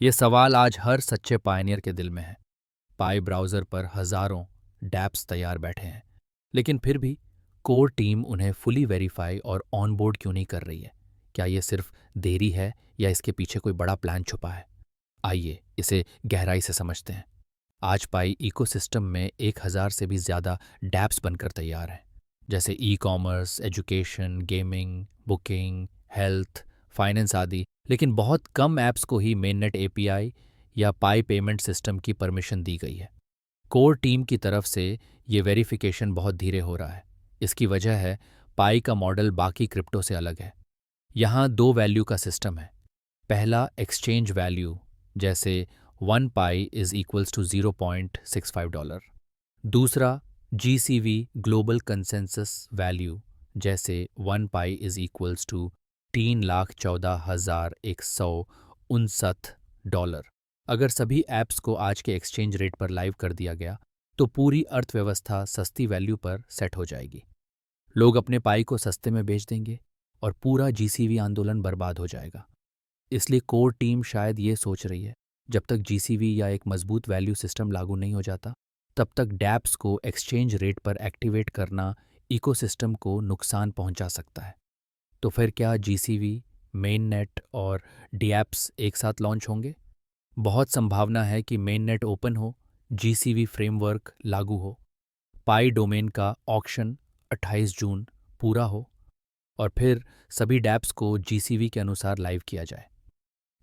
ये सवाल आज हर सच्चे पायनियर के दिल में है। पाई ब्राउज़र पर हज़ारों डैप्स तैयार बैठे हैं, लेकिन फिर भी कोर टीम उन्हें फुली वेरीफाई और ऑनबोर्ड क्यों नहीं कर रही है? क्या ये सिर्फ देरी है या इसके पीछे कोई बड़ा प्लान छुपा है? आइए इसे गहराई से समझते हैं। आज पाई इकोसिस्टम में 1000 से भी ज़्यादा डैप्स बनकर तैयार हैं, जैसे ecommerce, education, gaming, booking, health, finance आदि। लेकिन बहुत कम ऐप्स को ही मेननेट एपीआई या पाई पेमेंट सिस्टम की परमिशन दी गई है। कोर टीम की तरफ से ये वेरिफिकेशन बहुत धीरे हो रहा है। इसकी वजह है पाई का मॉडल बाकी क्रिप्टो से अलग है। यहाँ दो वैल्यू का सिस्टम है। पहला एक्सचेंज वैल्यू, जैसे 1 पाई इज इक्वल्स टू $0.65। दूसरा जीसीवी ग्लोबल कंसेंसस वैल्यू, जैसे 1 पाई इज इक्वल्स टू $3,14,159। अगर सभी ऐप्स को आज के एक्सचेंज रेट पर लाइव कर दिया गया तो पूरी अर्थव्यवस्था सस्ती वैल्यू पर सेट हो जाएगी। लोग अपने पाई को सस्ते में बेच देंगे और पूरा जीसीवी आंदोलन बर्बाद हो जाएगा। इसलिए कोर टीम शायद ये सोच रही है, जब तक जीसीवी या एक मजबूत वैल्यू सिस्टम लागू नहीं हो जाता, तब तक डैप्स को एक्सचेंज रेट पर एक्टिवेट करना इकोसिस्टम को नुकसान पहुंचा सकता है। तो फिर क्या जीसीवी, मेननेट और डीएप्स एक साथ लॉन्च होंगे? बहुत संभावना है कि मेननेट ओपन हो, जीसीवी फ्रेमवर्क लागू हो, पाई डोमेन का ऑक्शन 28 जून पूरा हो और फिर सभी डैप्स को जीसीवी के अनुसार लाइव किया जाए।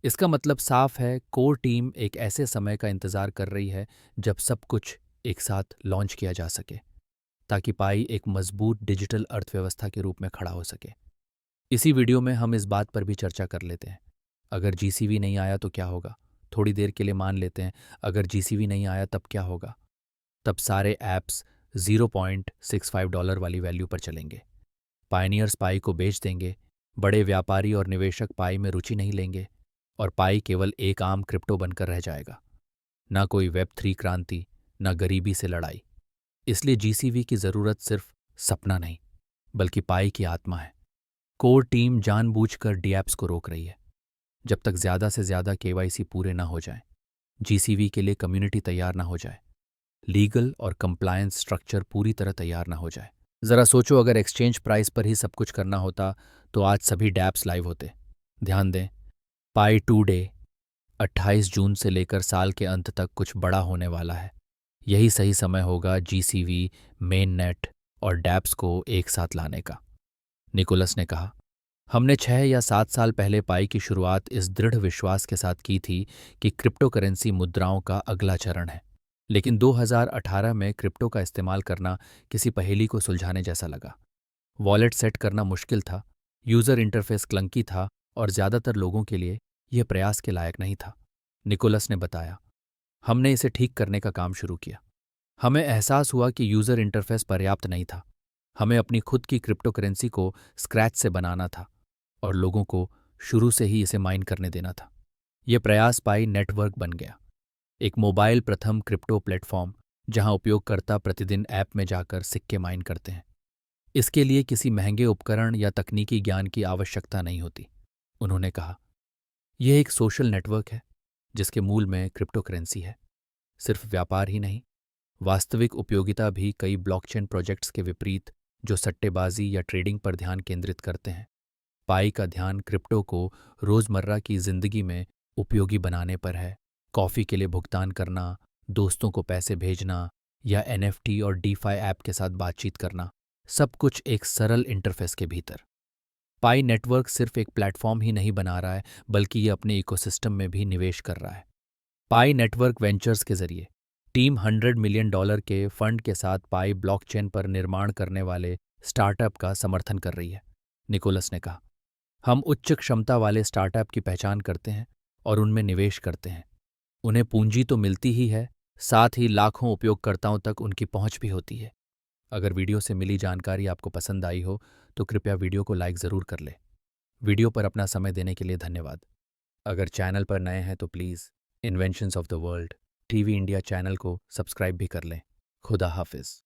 इसका मतलब साफ है, कोर टीम एक ऐसे समय का इंतजार कर रही है जब सब कुछ एक साथ लॉन्च किया जा सके, ताकि पाई एक मजबूत डिजिटल अर्थव्यवस्था के रूप में खड़ा हो सके। इसी वीडियो में हम इस बात पर भी चर्चा कर लेते हैं। अगर जीसीवी नहीं आया तो क्या होगा? थोड़ी देर के लिए मान लेते हैं, अगर जीसीवी नहीं आया तब क्या होगा? तब सारे ऐप्स $0.65 वाली वैल्यू पर चलेंगे। पायनियर्स पाई को बेच देंगे, बड़े व्यापारी और निवेशक पाई में रुचि नहीं लेंगे और पाई केवल एक आम क्रिप्टो बनकर रह जाएगा। ना कोई वेब 3 क्रांति, ना गरीबी से लड़ाई। इसलिए जीसीवी की जरूरत सिर्फ सपना नहीं, बल्कि पाई की आत्मा है। कोर टीम जानबूझकर डीएप्स को रोक रही है। जब तक ज्यादा से ज्यादा केवाईसी पूरे ना हो जाए, जीसीवी के लिए कम्युनिटी तैयार ना हो जाए, लीगल और कंप्लायंस स्ट्रक्चर पूरी तरह तैयार ना हो जाए। जरा सोचो, अगर एक्सचेंज प्राइस पर ही सब कुछ करना होता तो आज सभी डैप्स लाइव होते। ध्यान दें, पाई टू डे 28 जून से लेकर साल के अंत तक कुछ बड़ा होने वाला है। यही सही समय होगा जीसीवी, मेननेट और डैप्स को एक साथ लाने का। निकोलस ने कहा, हमने 6 या 7 साल पहले पाई की शुरुआत इस दृढ़ विश्वास के साथ की थी कि क्रिप्टो करेंसी मुद्राओं का अगला चरण है। लेकिन 2018 में क्रिप्टो का इस्तेमाल करना किसी पहेली को सुलझाने जैसा लगा। वॉलेट सेट करना मुश्किल था, यूज़र इंटरफेस क्लंकी था और ज़्यादातर लोगों के लिए यह प्रयास के लायक नहीं था। निकोलस ने बताया, हमने इसे ठीक करने का काम शुरू किया। हमें एहसास हुआ कि यूज़र इंटरफेस पर्याप्त नहीं था। हमें अपनी खुद की क्रिप्टो करेंसी को स्क्रैच से बनाना था और लोगों को शुरू से ही इसे माइन करने देना था। यह प्रयास पाई नेटवर्क बन गया, एक मोबाइल प्रथम क्रिप्टो प्लेटफॉर्म जहां उपयोगकर्ता प्रतिदिन ऐप में जाकर सिक्के माइन करते हैं। इसके लिए किसी महंगे उपकरण या तकनीकी ज्ञान की आवश्यकता नहीं होती। उन्होंने कहा, यह एक सोशल नेटवर्क है जिसके मूल में क्रिप्टो करेंसी है। सिर्फ व्यापार ही नहीं, वास्तविक उपयोगिता भी। कई ब्लॉकचेन प्रोजेक्ट्स के विपरीत, जो सट्टेबाजी या ट्रेडिंग पर ध्यान केंद्रित करते हैं, पाई का ध्यान क्रिप्टो को रोज़मर्रा की जिंदगी में उपयोगी बनाने पर है। कॉफ़ी के लिए भुगतान करना, दोस्तों को पैसे भेजना या एनएफटी और डीफाई ऐप के साथ बातचीत करना, सब कुछ एक सरल इंटरफेस के भीतर। पाई नेटवर्क सिर्फ एक प्लेटफॉर्म ही नहीं बना रहा है, बल्कि ये अपने इकोसिस्टम में भी निवेश कर रहा है। पाई नेटवर्क वेंचर्स के जरिए टीम $100 मिलियन के फंड के साथ पाई ब्लॉकचेन पर निर्माण करने वाले स्टार्टअप का समर्थन कर रही है। निकोलस ने कहा, हम उच्च क्षमता वाले स्टार्टअप की पहचान करते हैं और उनमें निवेश करते हैं। उन्हें पूंजी तो मिलती ही है, साथ ही लाखों उपयोगकर्ताओं तक उनकी पहुंच भी होती है। अगर वीडियो से मिली जानकारी आपको पसंद आई हो तो कृपया वीडियो को लाइक ज़रूर कर लें। वीडियो पर अपना समय देने के लिए धन्यवाद। अगर चैनल पर नए हैं तो please inventions of the world TV India channel को सब्सक्राइब भी कर लें। खुदा हाफिज़।